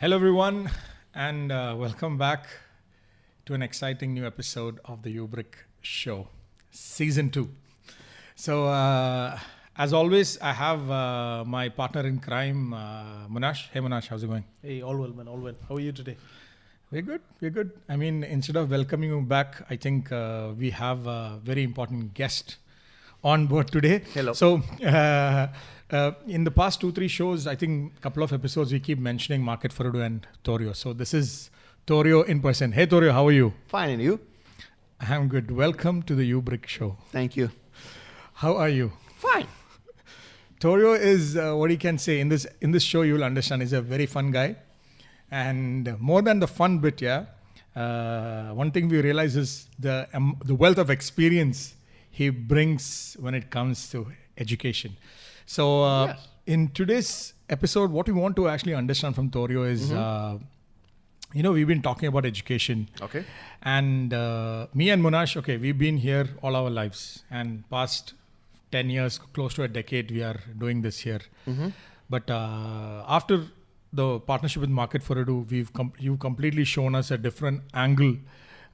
Hello, everyone, and welcome back to an exciting new episode of the UBRIK show, Season 2. So, as always, I have my partner in crime, Monash. Hey, Monash, how's it going? Hey, all well, man, all well. How are you today? We're good. I mean, instead of welcoming you back, I think we have a very important guest on board today. Hello. So, in the past 2-3 shows, I think a couple of episodes, we keep mentioning Mkt4Edu and Torio. So this is Torio in person. Hey, Torio, how are you? Fine, and you? I'm good. Welcome to the UBRIK show. Thank you. How are you? Fine. Torio is what you can say in this show. You'll understand he's a very fun guy, and more than the fun bit, one thing we realize is the wealth of experience he brings when it comes to education. So Yes. in today's episode, what we want to actually understand from Torio is, we've been talking about education. Okay. And me and Monash, we've been here all our lives. And past 10 years, close to a decade, we are doing this here. But after the partnership with Mkt4Edu, you've completely shown us a different angle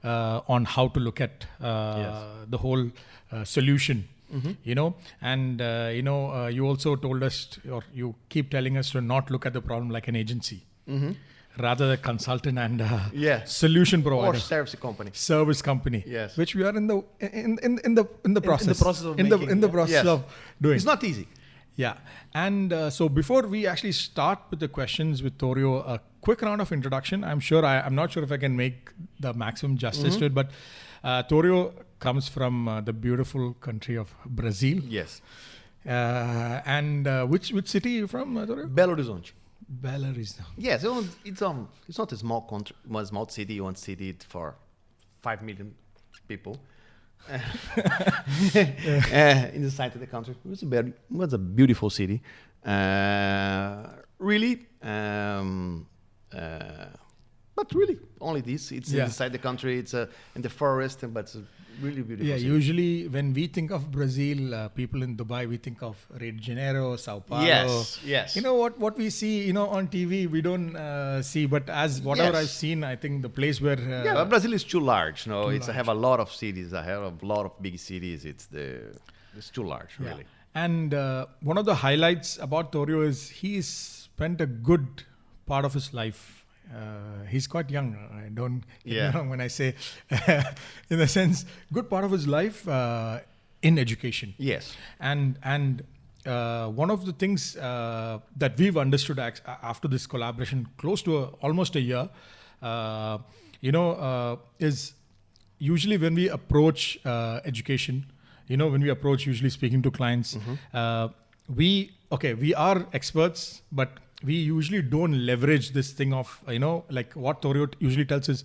on how to look at the whole solution. You also told us, or you keep telling us to not look at the problem like an agency, rather a consultant and solution provider Or service company. service company. Yes. Which we are in the process. In the process of of doing. It's not easy. Yeah. And so before we actually start with the questions with Torio, a quick round of introduction. I'm not sure if I can make the maximum justice to it, but Torio comes from the beautiful country of Brazil. Yes. And which city are you from, Torio? Belo Horizonte. Belo Horizonte. Yes, it's not a small country, one small city. One city for 5 million people. In the side of the country, it was a beautiful city. But really, only this. It's inside the country. It's in the forest, but it's a really beautiful Yeah, city. usually when we think of Brazil, people in Dubai, we think of Rio de Janeiro, Sao Paulo. Yes. You know what we see, on TV, we don't see. But as whatever Yes. I've seen, I think the place where But Brazil is too large. No, Too I large. have a lot of cities. I have a lot of big cities. It's too large, Yeah. really. And one of the highlights about Torio is he's spent a good part of his life. He's quite young. I don't get me wrong when I say, in a sense, good part of his life in education. Yes. And one of the things that we've understood after this collaboration, close to almost a year, is usually when we approach education, when we approach usually speaking to clients, we are experts, but we usually don't leverage this thing of, like what Torio usually tells us.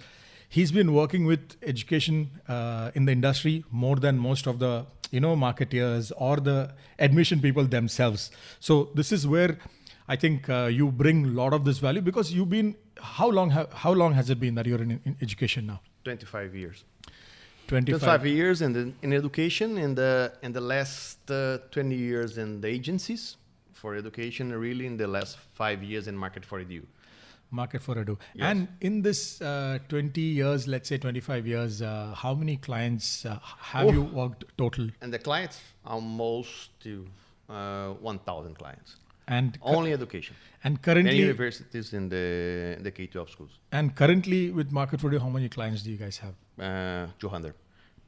He's been working with education in the industry more than most of the, marketeers or the admission people themselves. So this is where I think you bring a lot of this value, because you've been, how long has it been that you're in education now? 25 years. 25 years in education, and the last 20 years in the agencies for education, really in the last 5 years in Mkt4Edu. Mkt4Edu. Yes. And in this 20 years, let's say 25 years, how many clients have you worked total? And the clients, almost 1,000 clients. And Only education. and And currently, universities in the K-12 schools. and currently with Mkt4Edu, how many clients do you guys have? 200.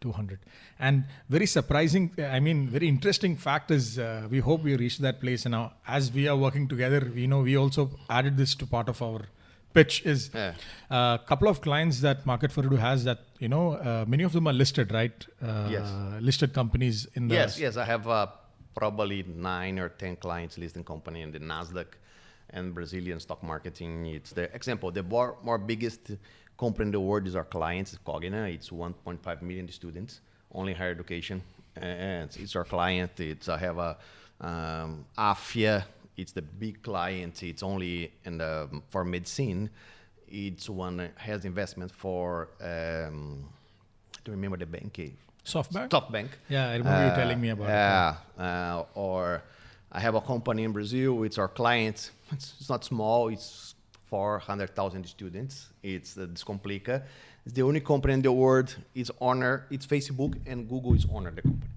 200. And very surprising, very interesting fact is, we hope we reach that place. And now, as we are working together, we also added this to part of our pitch is a couple of clients that Mkt4Edu has that, many of them are listed, right? Yes. Listed companies in the... Yes. I have probably 9 or 10 clients listed company in the Nasdaq and Brazilian stock marketing. It's the example. The more biggest company in the world is our clients, Cogna. It's 1.5 million students, only higher education. And it's our client. I have a Afia. It's the big client. It's only for medicine. It's one that has investment for, I don't remember the bank. SoftBank? SoftBank. Yeah, I remember you telling me about Or I have a company in Brazil. It's our client. It's not small. It's 400,000 students. It's Descomplica. It's the only company in the world. It's Facebook and Google is owner the company.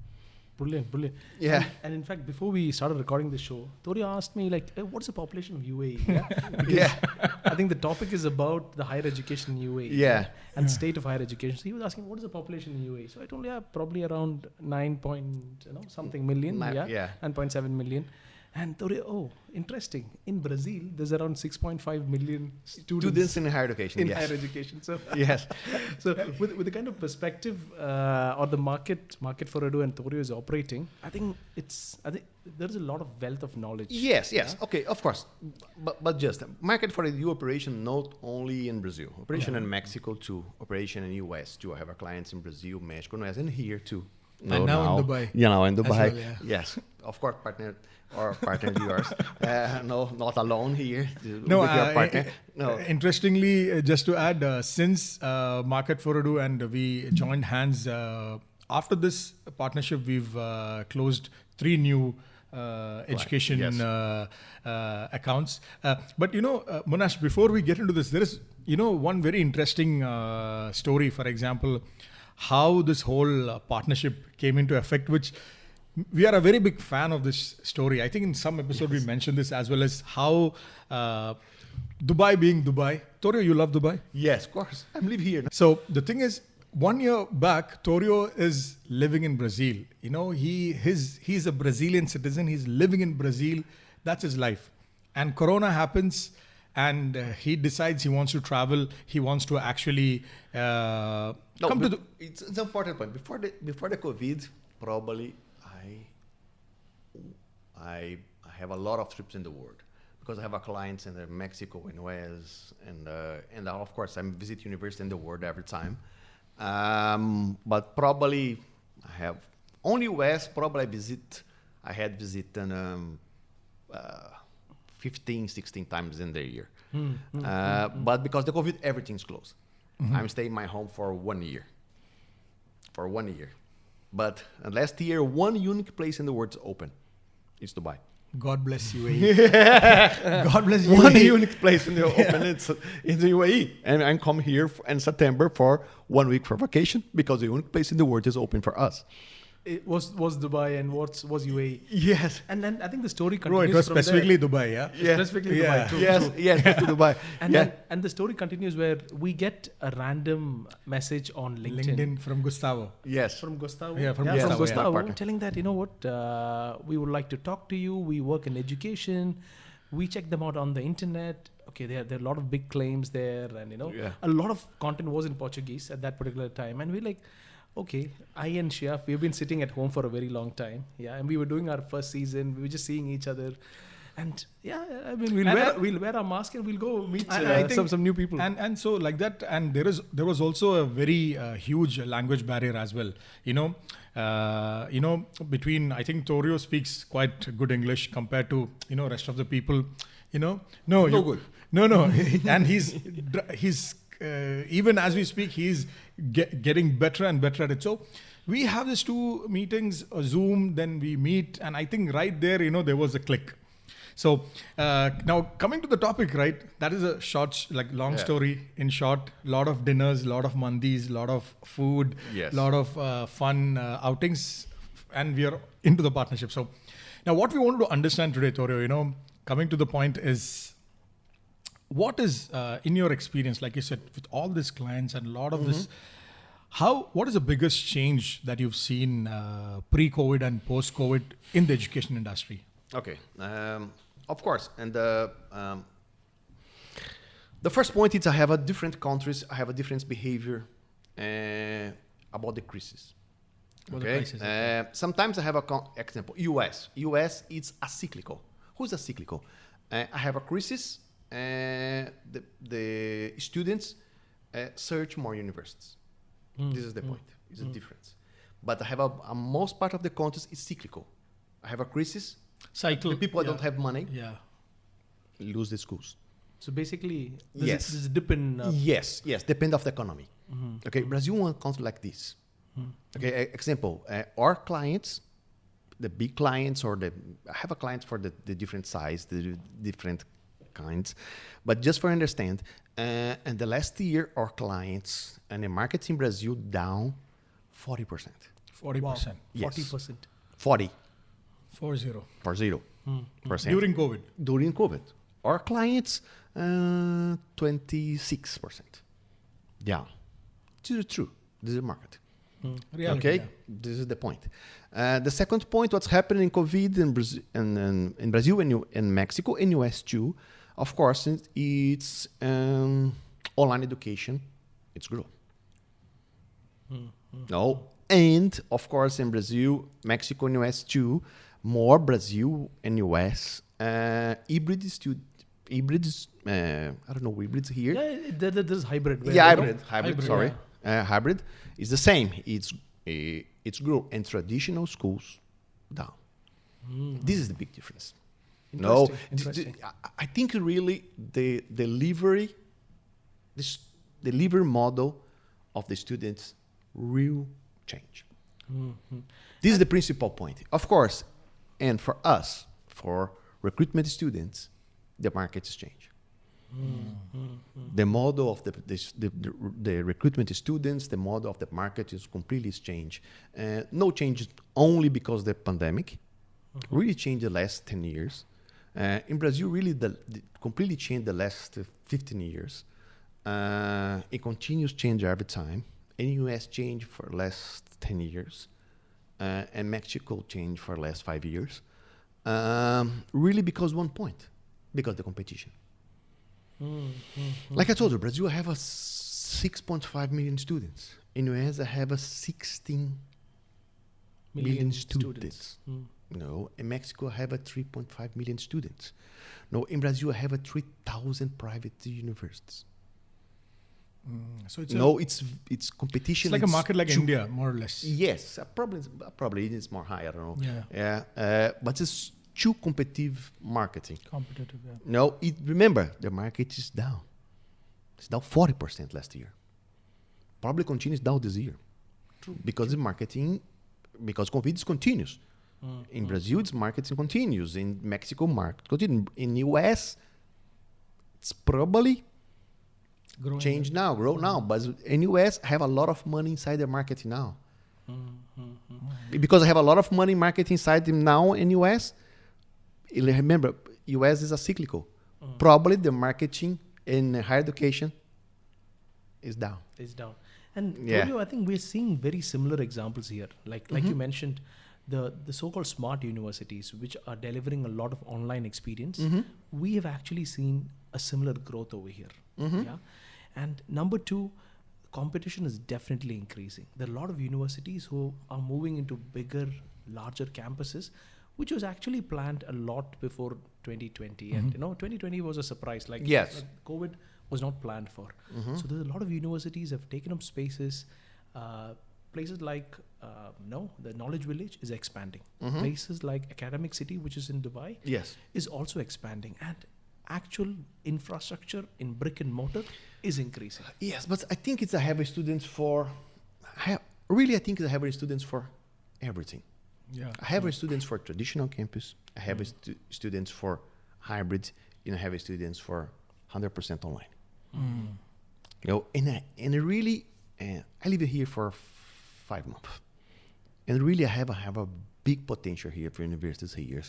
Brilliant, brilliant. Yeah. And in fact, before we started recording the show, Torio asked me like, what's the population of UAE? Yeah? Because Yeah. I think the topic is about the higher education in UAE. Yeah. And state of higher education. So he was asking, what is the population in UAE? So I told him, yeah, probably around 9 million. Yeah. 9.7 million. And Torio, interesting. In Brazil, there's around 6.5 million students In higher education. in Yes. higher education. So Yes. so with the kind of perspective or the Mkt4Edu and Torio is operating, I think there's a lot of wealth of knowledge. Yes. Okay, of course. But just Mkt4Edu operation not only in Brazil, operation in Mexico too, operation in US too. I have our clients in Brazil, Mexico, and here too. And now in Dubai. Yeah, now in Dubai. Well, yeah. Yes, of course, partner yours. No, not alone here. No, with your partner. No. Interestingly, just to add, since Mkt4Edu and we joined hands, after this partnership, we've closed 3 new education Yes. accounts. But Monash, before we get into this, there is one very interesting story. For example, how this whole partnership came into effect, which we are a very big fan of this story. I think in some episode we mentioned this, as well as how Dubai being Dubai. Torio, you love Dubai? Yes, of course. I live here. So the thing is, 1 year back, Torio is living in Brazil. He's a Brazilian citizen. He's living in Brazil. That's his life. And Corona happens, and he decides he wants to travel. He wants to actually come to. It's an important point. Before the COVID, probably I have a lot of trips in the world because I have a clients in Mexico and US and of course I visit university in the world every time. But probably I have only US. Probably I had visited 15, 16 times in the year. But because the COVID, everything's closed. I'm staying in my home for 1 year. But last year, one unique place in the world is open. It's Dubai. God bless UAE. God bless UAE. One unique place in the open. It's in the UAE. And I come here in September for 1 week for vacation because the unique place in the world is open for us. It was Dubai and was UAE. Yes. And then I think the story Bro, continues it was from specifically there. Dubai, yeah? Specifically Yeah. Dubai too. Yes, to Dubai. And the story continues where we get a random message on LinkedIn from Gustavo. Yes. from Gustavo. Yeah, from Gustavo, Gustavo yeah. telling that, we would like to talk to you. We work in education. We check them out on the internet. Okay, there are a lot of big claims there, and a lot of content was in Portuguese at that particular time. And we're like, okay, I and Sheyaf, we've been sitting at home for a very long time. Yeah, and we were doing our first season. We were just seeing each other. And I mean, we'll wear our mask and we'll go meet some new people. And so like that, and there was also a very huge language barrier as well. Between, I think Torio speaks quite good English compared to rest of the people. Good. And he's even as we speak, he's getting better and better at it. So we have these 2 meetings, Zoom, then we meet, and I think right there, there was a click. So now coming to the topic, right? That is a long story. In short, lot of dinners, lot of mandis, lot of food, lot of fun outings, and we are into the partnership. So now what we wanted to understand today, Torio, coming to the point is, what is in your experience, like you said, with all these clients and a lot of this, what is the biggest change that you've seen pre-COVID and post-COVID in the education industry? Okay. Of course, and the first point is I have a different countries, I have a different behavior about the crisis. Okay. Sometimes I have example. US is acyclical. Who's acyclical? I have a crisis. The students search more universities. This is the point. It's a difference. But I have a most part of the countries is cyclical. I have a crisis. Cycle. The people don't have money. Yeah. Lose the schools. So basically, Yes. there's a dip in... Yes, depend of the economy. Okay, Brazil one country like this. Okay, example, our clients, the big clients I have a client for the different size, the different kinds. But just for understand, and the last year, our clients and the market in Brazil down 40%. 40%. Yes. 40%. 40. 40. 40%. During COVID. During COVID. Our clients, 26%. Yeah. This is true. This is the market. Reality, Okay? yeah. This is the point. The second point, what's happening in COVID in Brazil in Brazil and in Mexico and US too, of course, it's online education. It's grow. No, and of course in Brazil, Mexico and US too, more Brazil and US hybrids. I don't know hybrids here. Yeah, there's hybrid. where, Yeah, you know, hybrid. Sorry, hybrid is the same. It's grow and traditional schools down. This is the big difference. No, Interesting. I think really the delivery model of the students will change. This is the principal point. Of course, and for us, for recruitment students, the markets change. The model of the recruitment students, the model of the market is completely changed. No change only because the pandemic really changed the last 10 years. In Brazil, really completely changed the last 15 years. It continues change every time. In US changed for last 10 years. And Mexico changed for last 5 years. Really because one point, because the competition. Like I told you, Brazil have a 6.5 million students. In US, I have a 16 million students. No, in Mexico, I have a 3.5 million students. No, in Brazil, I have a 3,000 private universities. So it's competition. It's like a market like India, more or less. Yes, probably it is more high. I don't know. Yeah. But it's too competitive marketing. Competitive, yeah. No, remember the market is down. It's down 40% last year. Probably continues down this year. True. Because the marketing, because COVID continues. In Brazil, it's marketing continues. In Mexico, market continues. In US, it's probably Growing change now, grow now. But in US, have a lot of money inside the marketing now. Because I have a lot of money marketing inside them now in US. Remember, US is a cyclical. Probably the marketing in higher education is down. Is down. And Yeah. Torio, I think we're seeing very similar examples here. Like you mentioned, the so-called smart universities, which are delivering a lot of online experience, we have actually seen a similar growth over here. Yeah. And number two, competition is definitely increasing. There are a lot of universities who are moving into bigger, larger campuses, which was actually planned a lot before 2020. And 2020 was a surprise. Like Yes. COVID was not planned for. So there's a lot of universities have taken up spaces. Places like the Knowledge Village is expanding. Places like Academic City, which is in Dubai, Yes. is also expanding. And actual infrastructure in brick and mortar is increasing. Yes, but I think it's a heavy students for. Really, I think it's a heavy students for everything. Yeah. I have students for traditional campus. I have students for hybrid, and I have students for 100% online. You know, and I really, I live here for 5 months, and really I have a big potential here for universities here,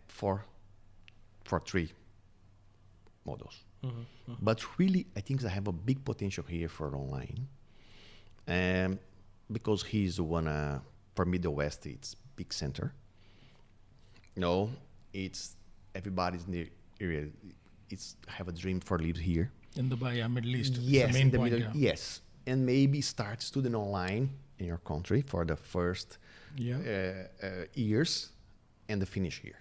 for 3 models. But really, I think I have a big potential here for online, because he's one. For Midwest, it's big center. No, it's everybody's in the area. It's have a dream for live here. In Dubai, yeah, Middle East. Yes, It's the main point, yes, and maybe start student online in your country for the first years, and the finish year.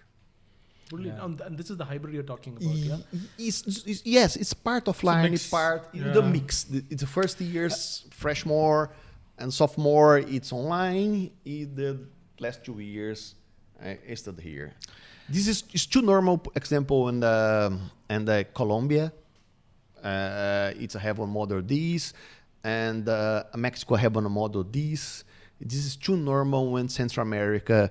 Brilliant. And this is the hybrid you're talking about, yeah? Yes, it's part of line. It's part the Yeah. mix. It's the first years freshman and sophomore. It's online. The last 2 years, I studied here. This is two normal example in the Colombia. It's a have one model this, and Mexico have one model this. This is too normal in Central America.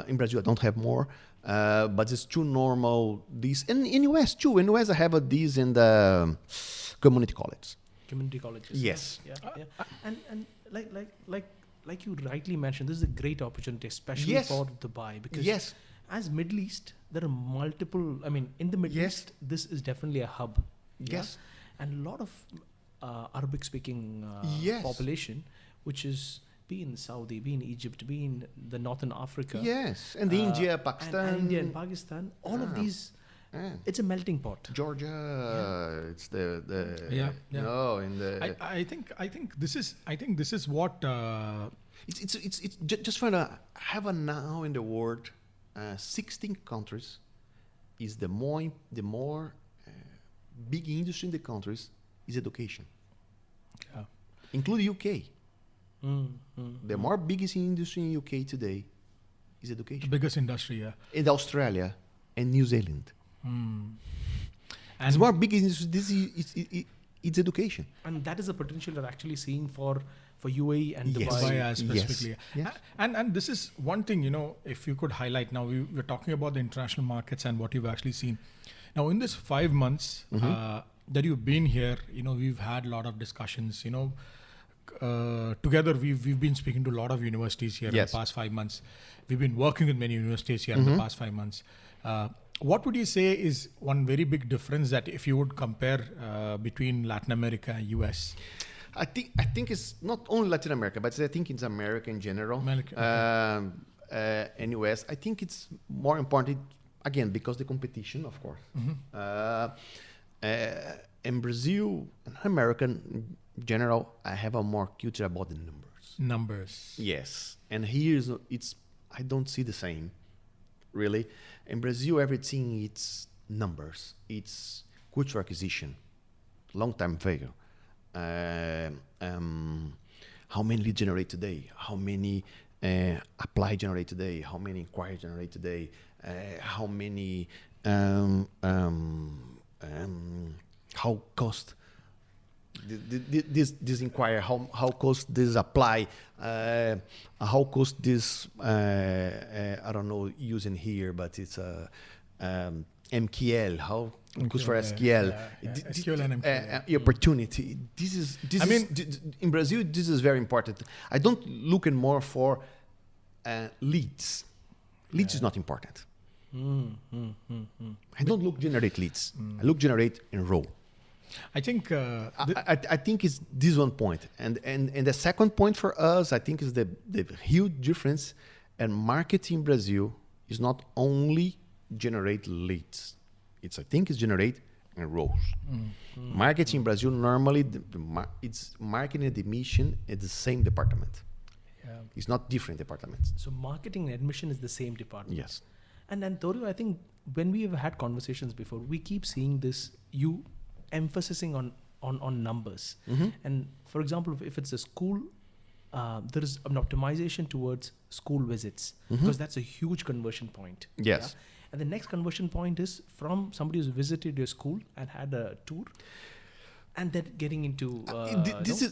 In Brazil, I don't have more. But it's too normal. This in US too. In US I have this in the community college. Community colleges. Yes. Yeah. And like you rightly mentioned, this is a great opportunity, especially Yes. for Dubai, because Yes. as Middle East, there are multiple. I mean, in the Middle Yes. East, this is definitely a hub. Yes. And a lot of Arabic-speaking Yes. population, which is be in Saudi, be in Egypt, be in the Northern Africa. Yes. And India, Pakistan. and India and Pakistan. All of these, it's a melting pot. Georgia, it's the Yeah, yeah. no in the I think this is what it's just for the have a now in the world 16 countries is the more big industry in the countries is education, including UK. The more biggest industry in UK today is the education. biggest industry. Yeah. In Australia and New Zealand. And It's more big industry. This is it's education. And that is a potential you're actually seeing for UAE and Yes. Dubai. Dubai specifically. Yes. And this is one thing, if you could highlight now, we're talking about the international markets and what you've actually seen. Now, in this 5 months that you've been here, we've had a lot of discussions, together we've been speaking to a lot of universities here in Yes. the past 5 months. We've been working with many universities here in the past 5 months. What would you say is one very big difference that if you would compare between Latin America and US? I think it's not only Latin America, but I think it's America in general. America, And US. I think it's more important again because the competition, of course. In Brazil and America in general, I have a more culture about the numbers. Yes, and here I don't see the same. Really, in Brazil, everything it's numbers. It's cultural acquisition, long-term value. How many leads generate today? How many apply generate today? How many inquiry generate today? How many how cost this inquire? How cost this apply? How cost this? I don't know using here, but it's MQL. How cost for SQL? SQL and MQL. Opportunity. In Brazil, this is very important. I don't look more for leads. Leads is not important. I don't look generate leads. I look generate enroll. I think I think it's this one point, and the second point for us, I think, is the huge difference. And marketing in Brazil is not only generate leads; it's generate enrolls. Marketing in Brazil normally it's marketing and admission at the same department. It's not different departments. So marketing and admission is the same department. Yes. And Tório, I think when we have had conversations before, we keep seeing this, you emphasizing on numbers. And for example, if it's a school, there is an optimization towards school visits because that's a huge conversion point. Yes. Yeah? And the next conversion point is from somebody who's visited your school and had a tour and then getting into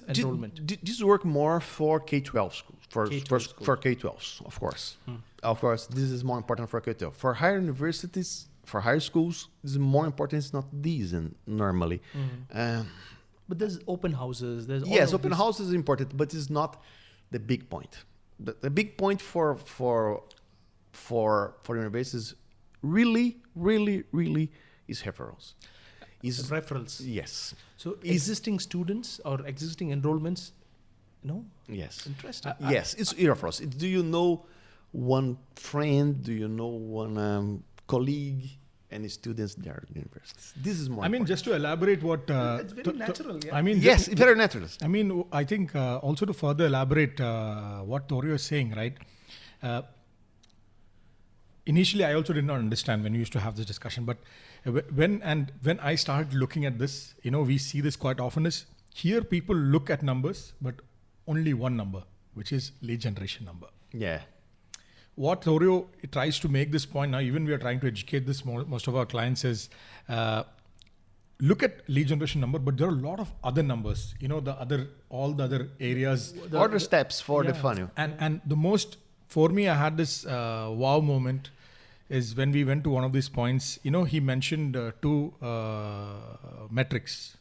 enrollment. This work more for K-12 schools, for K-12s, of course. Of course, this is more important for K-12. For higher universities, for higher schools, this is more important. It's not these normally. But there's open houses. There's open houses is important, but it's not the big point. The big point for universities really is referrals. Referrals. Yes. So existing students or existing enrollments, Yes. Interesting. Yes, it's referrals. Do you know one friend? Do you know one colleague? Any students there at universities? This is more. Just to elaborate what it's very natural. Yeah. Yes, very natural. I think also to further elaborate what Torio is saying, right? Initially, I also did not understand when we used to have this discussion, but when I started looking at this, we see this quite often is here people look at numbers, but only one number, which is lead generation number. Yeah. What Torio tries to make this point now, even we are trying to educate this most of our clients is look at lead generation number, but there are a lot of other numbers, all the other areas. Other steps for the funnel. And the most, for me, I had this wow moment is when we went to one of these points, he mentioned two metrics.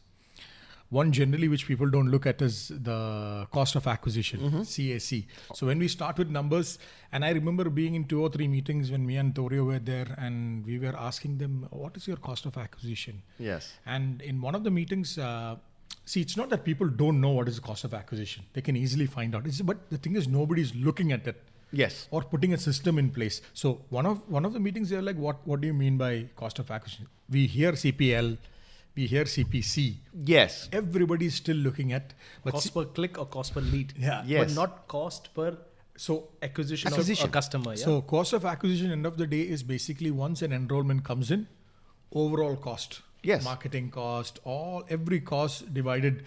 One generally which people don't look at is the cost of acquisition, CAC. So when we start with numbers, and I remember being in 2 or 3 meetings when me and Torio were there, and we were asking them, what is your cost of acquisition? Yes. And in one of the meetings, it's not that people don't know what is the cost of acquisition. They can easily find out. But the thing is, nobody's looking at it. Yes. Or putting a system in place. So one of the meetings, they're like, what do you mean by cost of acquisition? We hear CPL, we hear CPC. Yes. Everybody's still looking at Cost per click or cost per lead. Yeah. Yes. But not cost per acquisition of a customer. Yeah? So cost of acquisition, end of the day, is basically once an enrollment comes in, overall cost. Yes. Marketing cost, every cost divided.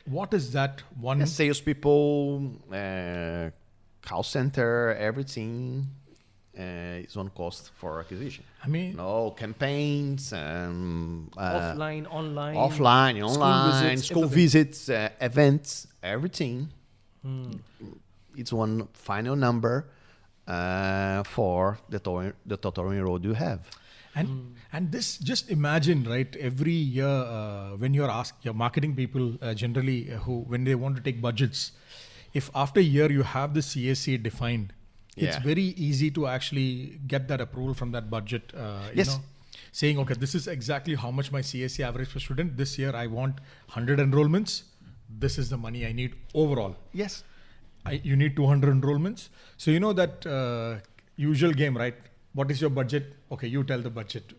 What is that one? Salespeople, call center, everything is on cost for acquisition. I mean, no campaigns, offline, online, school visits, events, everything. It's one final number for the total enrolled you have. And this, just imagine, right? Every year when you're asked your marketing people generally when they want to take budgets, if after a year you have the CAC defined, it's very easy to actually get that approval from that budget. Saying, okay, this is exactly how much my CAC average per student. This year I want 100 enrollments. This is the money I need overall. Yes. You need 200 enrollments. So that usual game, right? What is your budget? Okay, you tell the budget.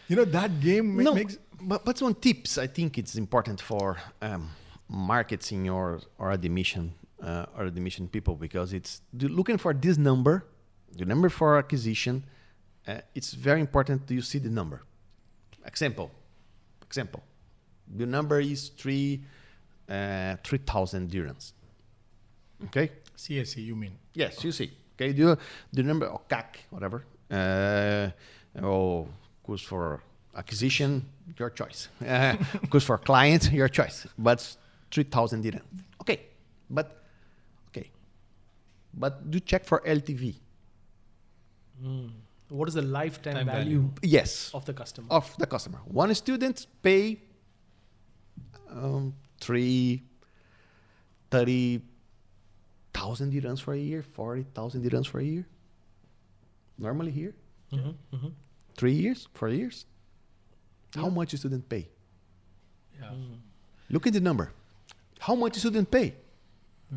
That game makes... But some tips, I think it's important for marketing or admission people, because it's looking for this number, the number for acquisition. It's very important you see the number. Example. The number is 3,000 dirhams. Okay? CAC, you mean? Yes, you see. Okay, the number of CAC, whatever, or cost for acquisition, your choice. Cost for client, your choice. But 3,000 dirham. Okay, but do check for LTV. What is the lifetime value? Yes, of the customer. One student pay 30,000 dirhams for a year, 40,000 dirhams for a year. Normally here, 3 years, 4 years. Yeah. How much a student pay? Yeah. Look at the number. How much a student pay?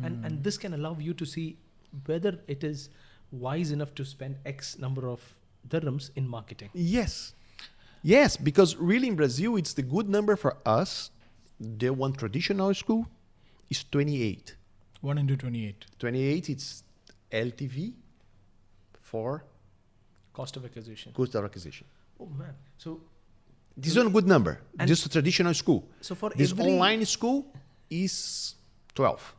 And this can allow you to see whether it is wise enough to spend X number of dirhams in marketing. Yes, because really in Brazil, it's the good number for us. The one traditional school is 28. 1 into 28. 28, it's LTV for cost of acquisition. Oh man. So this is a good number. Just a traditional school. So for this online school is 12.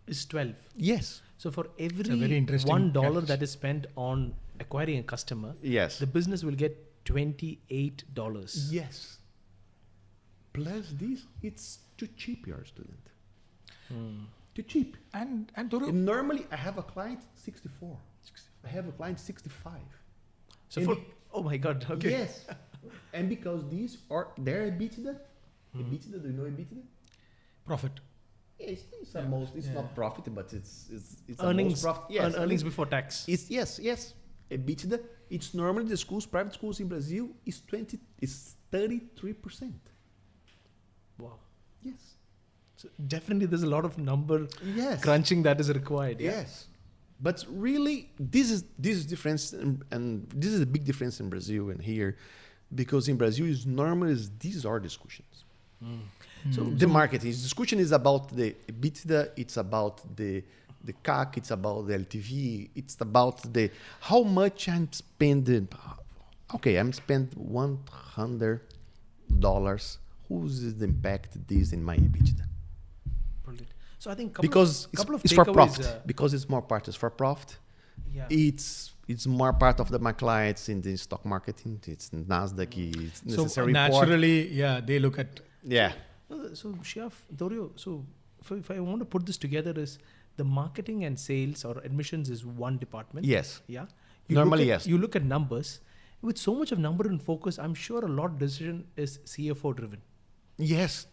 Is 12. Yes. So for every $1 that is spent on acquiring a customer, the business will get $28. Yes. Plus this, it's too cheap, your student. Too cheap. And normally I have a client 64. I have a client 65. So oh my God. Okay. Yes. And because these are their EBITDA. EBITDA, do you know EBITDA? Profit. It's not profit, but it's earnings. Profit. Yes, earnings before tax. It's EBITDA. It's normally the private schools in Brazil is 33%. Wow. Yes. So definitely there's a lot of number crunching that is required. Yeah? Yes. But really, this is difference, and this is a big difference in Brazil and here, because in Brazil these are discussions. So the marketing discussion is about the EBITDA, it's about the CAC, it's about the LTV, it's about the how much I'm spending. Okay, I'm spending $100. Who's the impact this in my EBITDA? Brilliant. So I think because it's for profit. Because it's more part is for profit. Yeah. It's more part of my clients in the stock marketing. It's Nasdaq. It's necessary. So naturally, they look at. Yeah. So Sheyaf, Torio, so if I want to put this together, is the marketing and sales or admissions is one department. Yes. Yeah. Normally, yes. You look at numbers. With so much of number and focus, I'm sure a lot of decision is CFO driven Yes.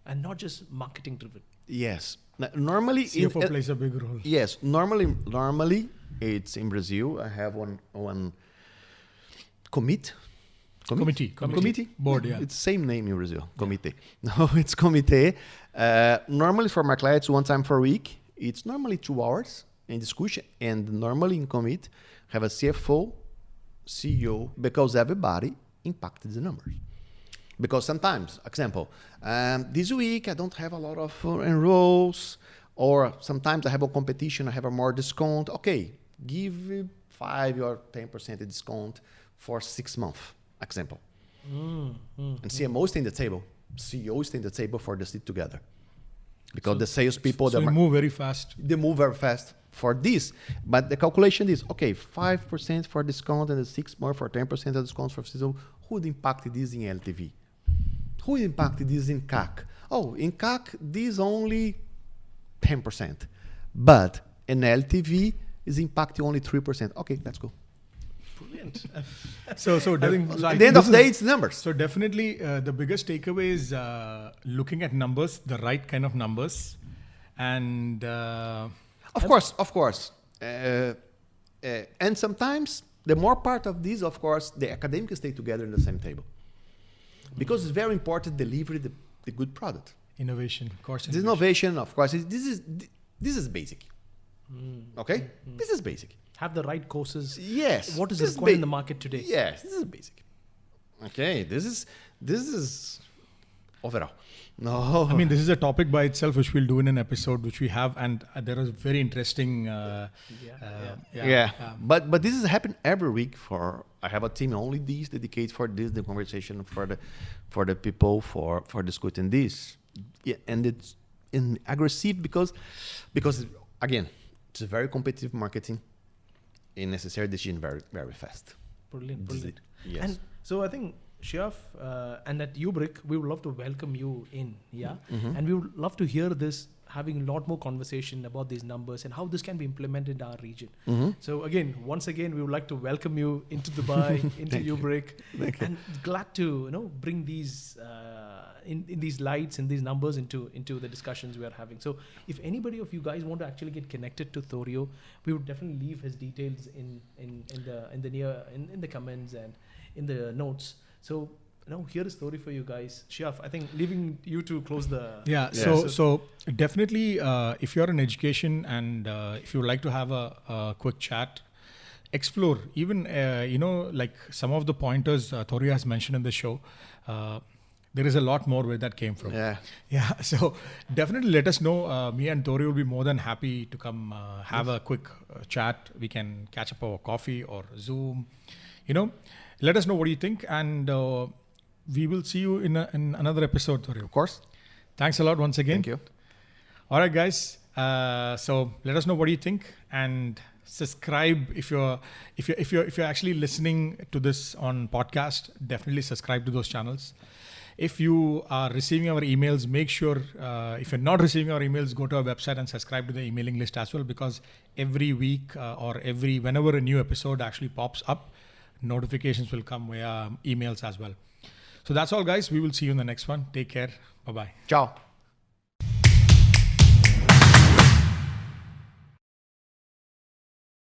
and not just marketing driven. Yes. Normally, CFO plays a big role. yes. Normally, it's in Brazil. I have one committee Board, yeah. It's same name in Brazil. Committee. No, it's committee. Normally for my clients, one time per week. It's normally 2 hours in discussion, and normally in commit have a CFO, CEO, because everybody impacted the numbers. Because sometimes, example, this week I don't have a lot of enrolls, or sometimes I have a competition, I have a more discount. Okay, give 5 or 10% discount for 6 months, example. And CMO stay in the table, CEO stay in the table for the sit together. Because the salespeople, So you move very fast. they move very fast for this. But the calculation is, okay, 5% for discount and the 6 more for 10% of discount for season. Who would impact this in LTV? Who would impact this in CAC? Oh, in CAC, this only 10%. But in LTV, is impacting only 3%. Okay, let's go. Brilliant. So At the end of the day, it's numbers. So definitely the biggest takeaway is looking at numbers, the right kind of numbers. And Of course. And sometimes the more part of this, of course, the academics stay together in the same table. Because it's very important to deliver the good product. innovation, course This innovation, of course, this is basic. Okay? This is basic. Have the right courses. Yes. What is this required in ba- the market today? Yes, this is basic. Okay, this is overall. No. I mean, this is a topic by itself, which we'll do in an episode, which we have, and there is very interesting. Yeah. But this is happen every week. I have a team only these dedicated for this, the conversation for the people for discussing this. Yeah, and it's aggressive because again, it's a very competitive marketing. And necessary decision very, very fast. Brilliant. This is Brilliant. it. Yes. And so I think, Sheyaf, and at UBRIK, we would love to welcome you in. Yeah. And we would love to hear this, having a lot more conversation about these numbers and how this can be implemented in our region. So again, once again, we would like to welcome you into Dubai, into UBRIK, and glad to bring these in these lights and these numbers into the discussions we are having. So if anybody of you guys want to actually get connected to Torio, we would definitely leave his details in the comments and in the notes. So here is Tório for you guys. Sheyaf, I think leaving you to close the... Yeah, so definitely if you're in education and if you would like to have a quick chat, explore even, like some of the pointers Tório has mentioned in the show. There is a lot more where that came from. Yeah. So definitely let us know. Me and Tório will be more than happy to come have a quick chat. We can catch up over coffee or Zoom. Let us know what you think, and we will see you in another episode, Tório. Of course. Thanks a lot once again. Thank you. All right, guys. So let us know what you think, and subscribe if you're actually listening to this on podcast. Definitely subscribe to those channels. If you are receiving our emails, make sure if you're not receiving our emails, go to our website and subscribe to the emailing list as well, because every week or whenever a new episode actually pops up, notifications will come via emails as well. So that's all, guys. We will see you in the next one. Take care. Bye-bye. Ciao.